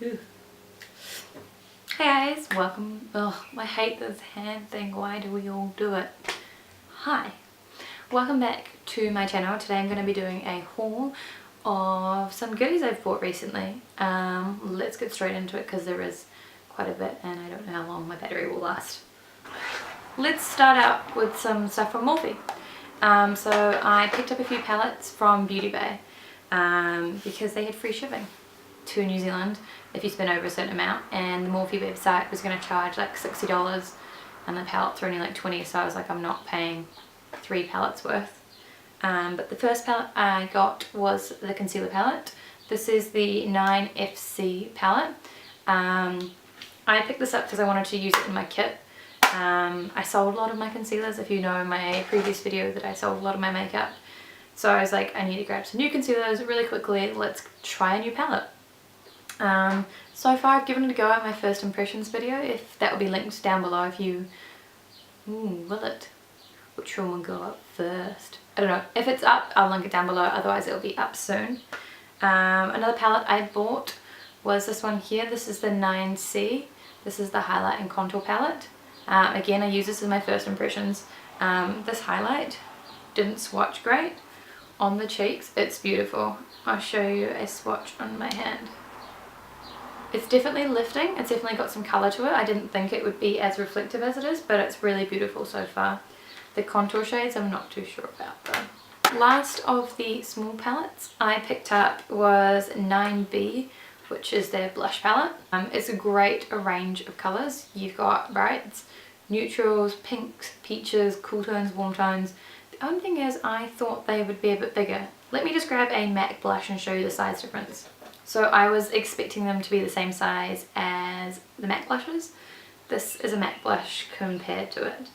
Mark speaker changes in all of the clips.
Speaker 1: Ew. Hey guys, welcome. Oh, I hate this hand thing. Why do we all do it? Hi, welcome back to my channel. Today I'm going to be doing a haul of some goodies I've bought recently. Let's get straight into it because there is quite a bit and I don't know how long my battery will last. Let's start out with some stuff from Morphe. So I picked up a few palettes from BeautyBay because they had free shipping to New Zealand if you spend over a certain amount, and the Morphe website was going to charge like $60 and the palettes were only like 20, so I was like, I'm not paying 3 palettes worth. But the first palette I got was the concealer palette. This is the 9FC palette. I picked this up because I wanted to use it in my kit. I sold a lot of my concealers, if you know in my previous video that I sold a lot of my makeup. So I was like, I need to grab some new concealers really quickly, let's try a new palette. So far I've given it a go in my first impressions video, if that will be linked down below if you... will it? Which one will go up first? I don't know. If it's up, I'll link it down below, otherwise it'll be up soon. Another palette I bought was this one here. This is the 9C. This is the highlight and contour palette. Again, I use this in my first impressions. This highlight didn't swatch great on the cheeks. It's beautiful. I'll show you a swatch on my hand. It's definitely lifting. It's definitely got some colour to it. I didn't think it would be as reflective as it is, but it's really beautiful so far. The contour shades I'm not too sure about though. Last of the small palettes I picked up was 9B, which is their blush palette. It's a great range of colours. You've got brights, neutrals, pinks, peaches, cool tones, warm tones. The only thing is I thought they would be a bit bigger. Let me just grab a MAC blush and show you the size difference. So I was expecting them to be the same size as the MAC blushes. This is a MAC blush compared to it.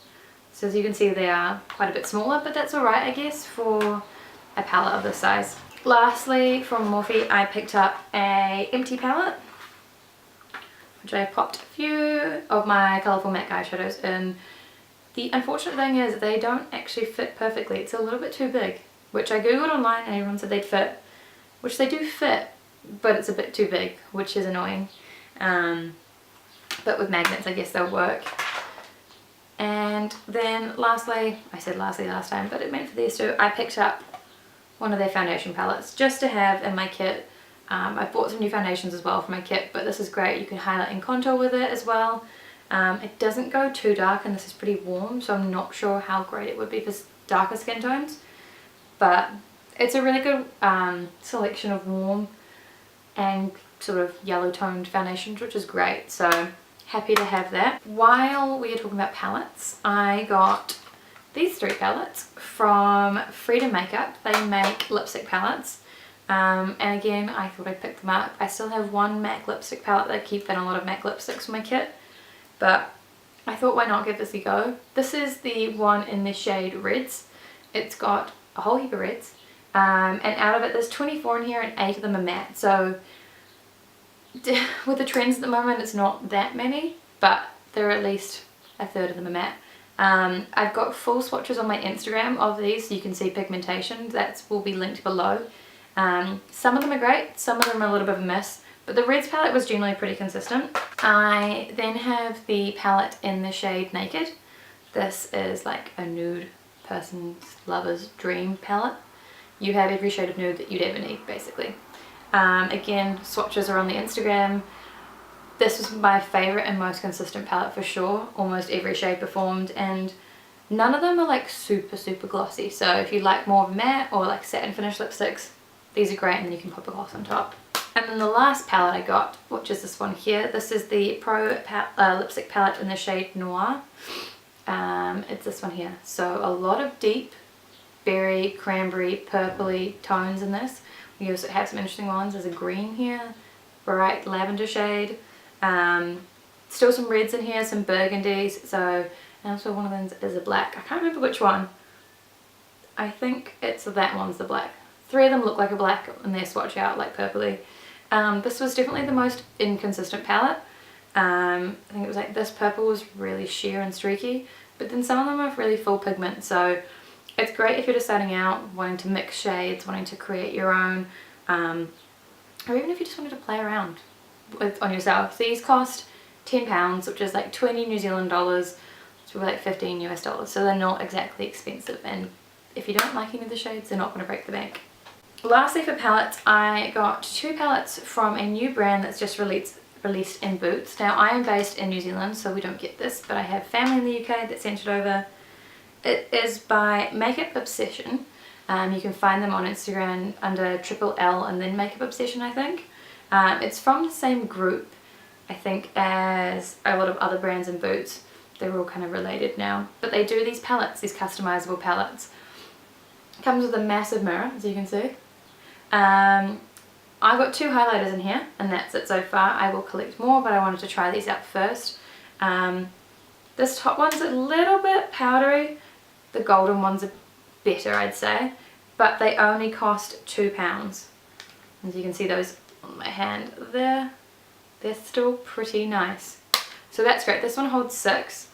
Speaker 1: So as you can see they are quite a bit smaller, but that's alright I guess for a palette of this size. Lastly from Morphe I picked up a empty palette, which I popped a few of my colourful MAC eyeshadows in. The unfortunate thing is they don't actually fit perfectly. It's a little bit too big, which I googled online and everyone said they'd fit, which they do fit, but it's a bit too big, which is annoying. But with magnets I guess they'll work. And then lastly, I said lastly last time, but it meant for these two, I picked up one of their foundation palettes just to have in my kit. I bought some new foundations as well for my kit, but this is great. You can highlight and contour with it as well. It doesn't go too dark and this is pretty warm, so I'm not sure how great it would be for darker skin tones. But it's a really good selection of warm and sort of yellow toned foundations, which is great, so happy to have that. While we are talking about palettes, I got these 3 palettes from Freedom Makeup. They make lipstick palettes, and again I thought I'd pick them up. I still have one MAC lipstick palette that I keep in a lot of MAC lipsticks for my kit, but I thought why not give this a go. This is the one in the shade Reds. It's got a whole heap of reds. And out of it there's 24 in here and 8 of them are matte, so with the trends at the moment it's not that many, but there are at least a third of them are matte. I've got full swatches on my Instagram of these so you can see pigmentation. That will be linked below. Some of them are great, some of them are a little bit of a miss, but the reds palette was generally pretty consistent. I then have the palette in the shade Naked. This is like a nude person's lover's dream palette. You have every shade of nude that you'd ever need basically. Again, swatches are on the Instagram. This was my favourite and most consistent palette for sure. Almost every shade performed and none of them are like super glossy. So if you like more of matte or like satin finish lipsticks, these are great and then you can pop a gloss on top. And then the last palette I got, which is this one here. This is the Pro lipstick palette in the shade Noir. It's this one here. So a lot of deep berry, cranberry, purpley tones in this. We also have some interesting ones. There's a green here, bright lavender shade. Still some reds in here, some burgundies. So, and also one of them is a black. I can't remember which one. I think it's that one's the black. 3 of them look like a black and they're swatched out like purpley. This was definitely the most inconsistent palette. I think it was like this purple was really sheer and streaky, but then some of them are really full pigment. So it's great if you're just starting out, wanting to mix shades, wanting to create your own, or even if you just wanted to play around. on yourself. These cost £10, which is like 20 New Zealand dollars, which would be like 15 US dollars. So they're not exactly expensive, and if you don't like any of the shades, they're not going to break the bank. Lastly, for palettes, I got 2 palettes from a new brand that's just released in Boots. Now, I am based in New Zealand, so we don't get this, but I have family in the UK that sent it over. It is by Makeup Obsession. You can find them on Instagram under L and then Makeup Obsession, I think. It's from the same group, I think, as a lot of other brands in Boots. They're all kind of related now. But they do these palettes, these customizable palettes. It comes with a massive mirror, as you can see. I've got 2 highlighters in here, and that's it so far. I will collect more, but I wanted to try these out first. This top one's a little bit powdery. The golden ones are better, I'd say, but they only cost £2. As you can see those on my hand there, they're still pretty nice. So that's great. This one holds 6.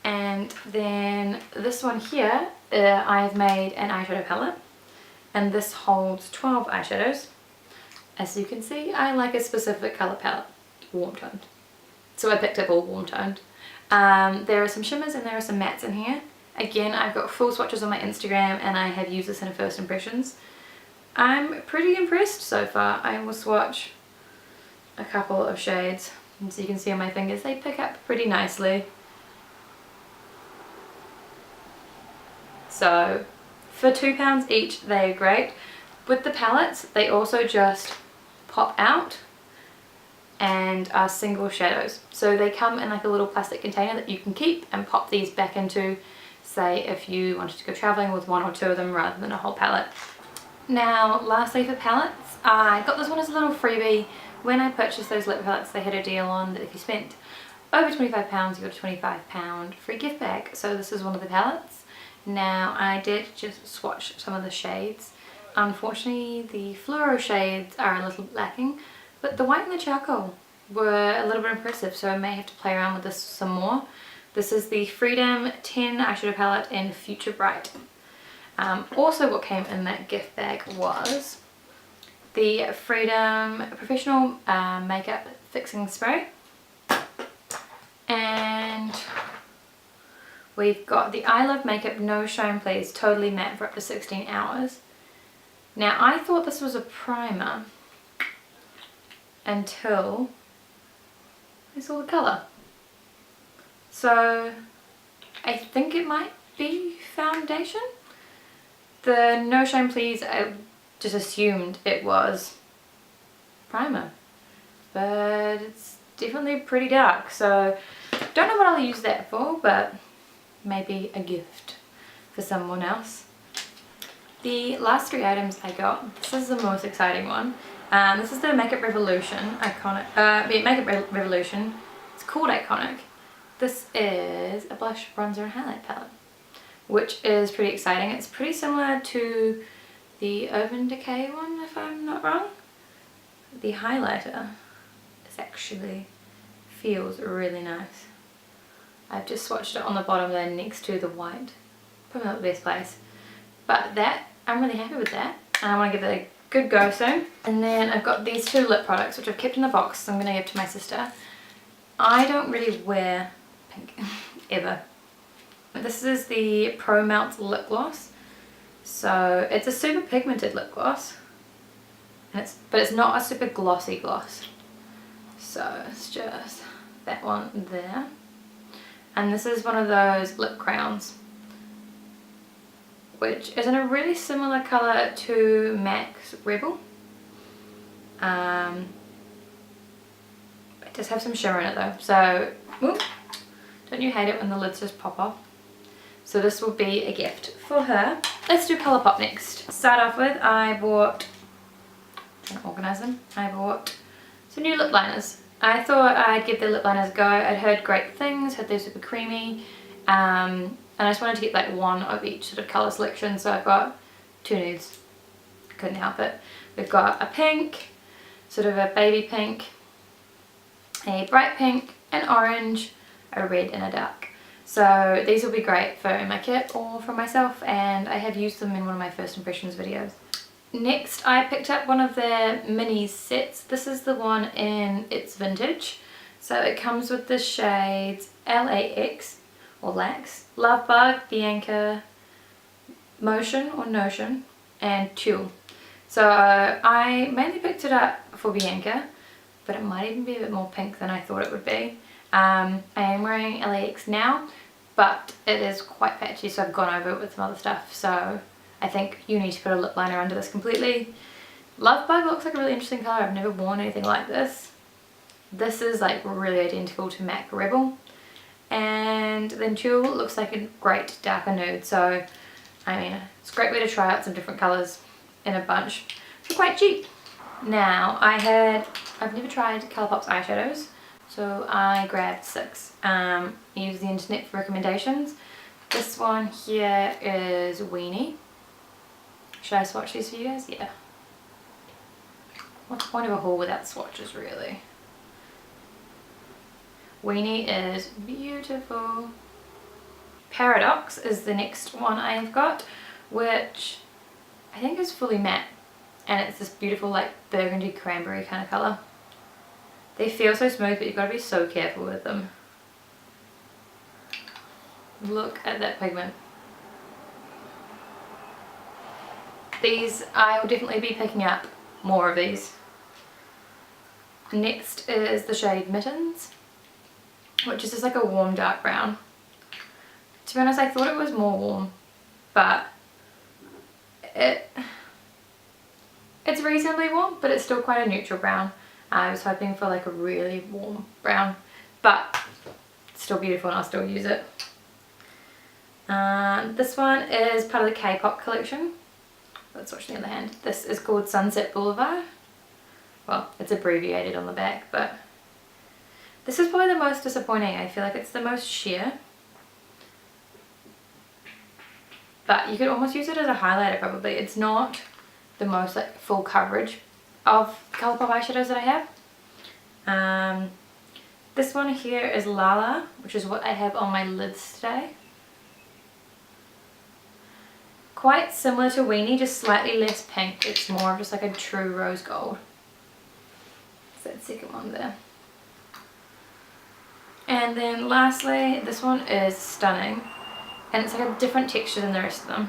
Speaker 1: And then this one here, I have made an eyeshadow palette, and this holds 12 eyeshadows. As you can see, I like a specific colour palette, warm toned. So I picked up all warm toned. There are some shimmers and there are some mattes in here. Again, I've got full swatches on my Instagram, and I have used this in first impressions. I'm pretty impressed so far. I will swatch a couple of shades. As you can see on my fingers, they pick up pretty nicely. So for £2 each, they are great. With the palettes, they also just pop out and are single shadows. So they come in like a little plastic container that you can keep and pop these back into, say if you wanted to go traveling with 1 or 2 of them rather than a whole palette. Now lastly, for palettes, I got this one as a little freebie. When I purchased those lip palettes, they had a deal on that if you spent over £25 you got a £25 free gift bag. So this is one of the palettes. Now I did just swatch some of the shades. Unfortunately, the fluoro shades are a little lacking, but the white and the charcoal were a little bit impressive, so I may have to play around with this some more. This is the Freedom 10 eyeshadow palette in Future Bright. Also what came in that gift bag was the Freedom Professional Makeup Fixing Spray. And we've got the I Love Makeup No Shine Please Totally Matte for up to 16 hours. Now I thought this was a primer until I saw the colour. So I think it might be foundation. The No Shine Please, I just assumed it was primer, but it's definitely pretty dark, so don't know what I'll use that for, but maybe a gift for someone else. The last 3 items I got, this is the most exciting one. This is the Makeup Revolution Makeup Revolution. It's called Iconic. This is a blush, bronzer and highlight palette, which is pretty exciting. It's pretty similar to the Urban Decay one, if I'm not wrong. The highlighter feels really nice. I've just swatched it on the bottom there next to the white. Probably not the best place. But that, I'm really happy with that. And I want to give it a good go soon. And then I've got these 2 lip products, which I've kept in the box, so I'm going to give to my sister. I don't really wear pink, ever. This is the Pro Melt Lip Gloss. So it's a super pigmented lip gloss. But it's not a super glossy gloss. So it's just that one there. And this is one of those lip crowns, which is in a really similar colour to MAC's Rebel. It does have some shimmer in it though, so whoop, don't you hate it when the lids just pop off? So this will be a gift for her. Let's do Colourpop next. To start off with, I bought, trying to organise them, I bought some new lip liners. I thought I'd give the lip liners a go. I'd heard great things, heard they're super creamy, and I just wanted to get like one of each sort of colour selection, so I've got 2 nudes. Couldn't help it. We've got a pink, sort of a baby pink, a bright pink, an orange, a red and a dark. So these will be great for in my kit or for myself, and I have used them in one of my first impressions videos. Next I picked up one of their mini sets. This is the one in It's Vintage. So it comes with the shades LAX or Lax, Love Bug, Bianca, Motion or Notion, and Tulle. So I mainly picked it up for Bianca, but it might even be a bit more pink than I thought it would be. I am wearing LAX now, but it is quite patchy, so I've gone over it with some other stuff. So I think you need to put a lip liner under this completely. Love Bug looks like a really interesting colour. I've never worn anything like this. This is like really identical to MAC Rebel. And then Tulle looks like a great darker nude. So I mean, it's a great way to try out some different colours in a bunch for quite cheap. Now I've never tried Colourpop's eyeshadows, so I grabbed 6. I used the internet for recommendations. This one here is Weenie. Should I swatch these for you guys? Yeah. What's the point of a haul without swatches, really? Weenie is beautiful. Paradox is the next one I've got, which I think is fully matte, and it's this beautiful like burgundy cranberry kind of colour. They feel so smooth, but you've got to be so careful with them. Look at that pigment. These, I will definitely be picking up more of these. Next is the shade Mittens, which is just like a warm dark brown. To be honest, I thought it was more warm, but it's reasonably warm, but it's still quite a neutral brown. I was hoping for like a really warm brown, but it's still beautiful and I'll still use it. This one is part of the K-pop collection. Let's watch the other hand. This is called Sunset Boulevard. Well, it's abbreviated on the back, but this is probably the most disappointing. I feel like it's the most sheer. But you could almost use it as a highlighter probably. It's not the most like full coverage of Colourpop eyeshadows that I have. This one here is Lala, which is what I have on my lids today. Quite similar to Weenie, just slightly less pink. It's more of just like a true rose gold. It's that second one there. And then lastly, this one is stunning. And it's like a different texture than the rest of them.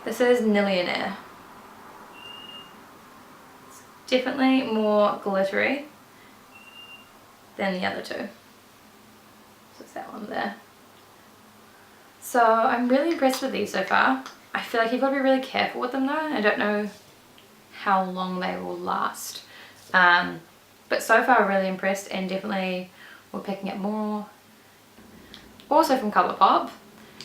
Speaker 1: This is Millionaire. It's definitely more glittery than the other two. So it's that one there. So I'm really impressed with these so far. I feel like you've got to be really careful with them though. I don't know how long they will last. But so far I'm really impressed, and definitely we're picking up more. Also from Colourpop,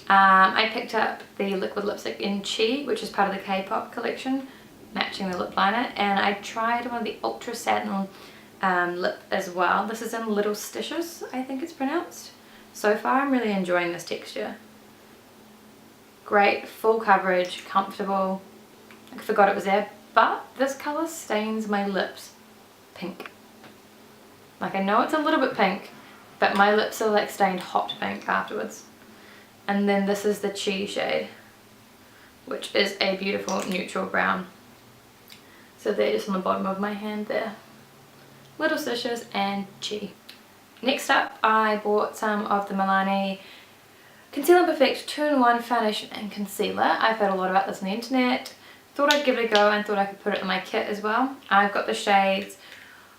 Speaker 1: I picked up the liquid lipstick in Chi, which is part of the K-pop collection, matching the lip liner, and I tried one of the Ultra Satin lip as well. This is in Little Stitches, I think it's pronounced. So far I'm really enjoying this texture. Great, full coverage, comfortable. I forgot it was there, but this colour stains my lips pink. Like, I know it's a little bit pink, but my lips are like stained hot pink afterwards. And then this is the Chi shade, which is a beautiful neutral brown. So they're just on the bottom of my hand there. Little Stitches and Chi. Next up, I bought some of the Milani Conceal and Perfect 2-in-1 Foundation and Concealer. I've heard a lot about this on the internet. Thought I'd give it a go and thought I could put it in my kit as well. I've got the shades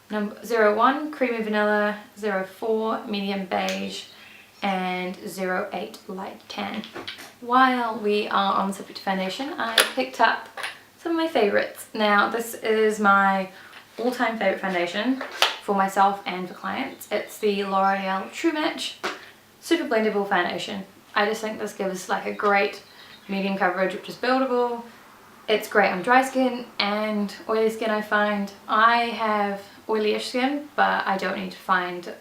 Speaker 1: number 01 Creamy Vanilla, 04 Medium Beige, and 08 Light Tan. While we are on the subject of foundation, I picked up some of my favourites. Now this is my all-time favourite foundation for myself and for clients. It's the L'Oreal True Match Super Blendable Foundation. I just think this gives like a great medium coverage, which is buildable. It's great on dry skin and oily skin. I find I have oilyish skin, but I don't find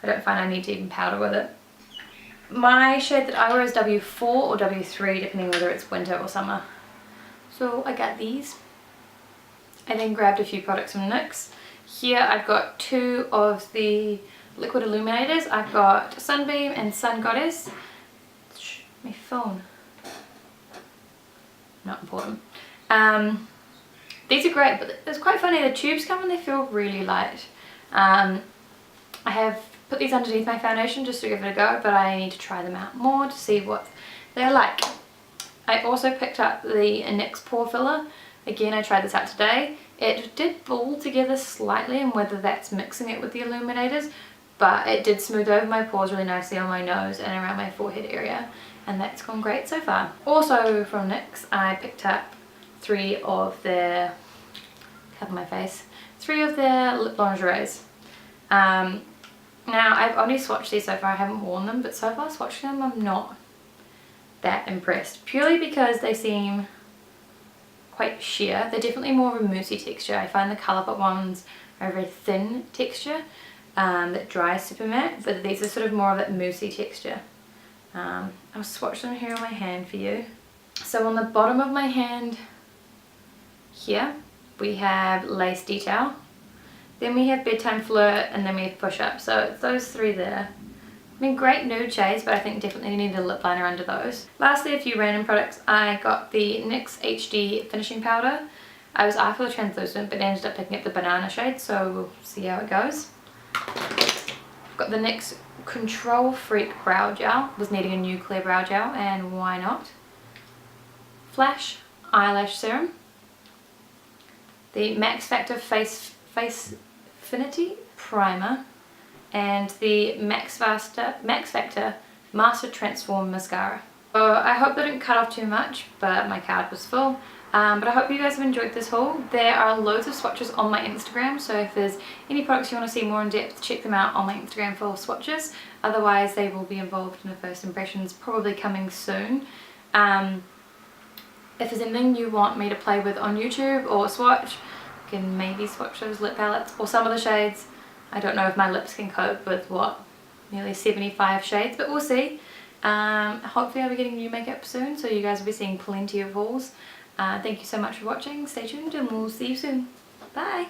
Speaker 1: I need to even powder with it. My shade that I wear is W4 or W3, depending whether it's winter or summer. So I got these. I then grabbed a few products from NYX. Here I've got 2 of the liquid illuminators. I've got Sunbeam and Sun Goddess. My phone. Not important. These are great, but it's quite funny, the tubes come and they feel really light. I have put these underneath my foundation just to give it a go, but I need to try them out more to see what they're like. I also picked up the NYX pore filler. Again, I tried this out today. It did ball together slightly, and whether that's mixing it with the illuminators, but it did smooth over my pores really nicely on my nose and around my forehead area, and that's gone great so far. Also from NYX, I picked up 3 of their, cover my face, 3 of their lip lingeries. Now I've only swatched these so far, I haven't worn them, but so far swatching them I'm not that impressed, purely because they seem quite sheer. They're definitely more of a moussey texture. I find the Colourpop ones are a very thin texture that dries super matte, but these are sort of more of that moussey texture. I'll swatch them here on my hand for you. So on the bottom of my hand here we have Lace Detail, then we have Bedtime Flirt, and then we have Push Up. So it's those 3 there. I mean, great nude shades, but I think definitely need a lip liner under those. Lastly, a few random products. I got the NYX HD finishing powder. I was after the translucent, but ended up picking up the banana shade, so we'll see how it goes. I've got the NYX Control Freak brow gel. Was needing a new clear brow gel, and why not? Flash eyelash serum. The Max Factor Face Finity primer, and the Max Factor Master Transform mascara. So I hope that didn't cut off too much, but my card was full. But I hope you guys have enjoyed this haul. There are loads of swatches on my Instagram, so if there's any products you want to see more in depth, check them out on my Instagram for swatches. Otherwise they will be involved in the first impressions, probably coming soon. If there's anything you want me to play with on YouTube or swatch, I can maybe swatch those lip palettes or some of the shades. I don't know if my lips can cope with what, nearly 75 shades, but we'll see. Hopefully I'll be getting new makeup soon, so you guys will be seeing plenty of hauls. Thank you so much for watching. Stay tuned and we'll see you soon. Bye!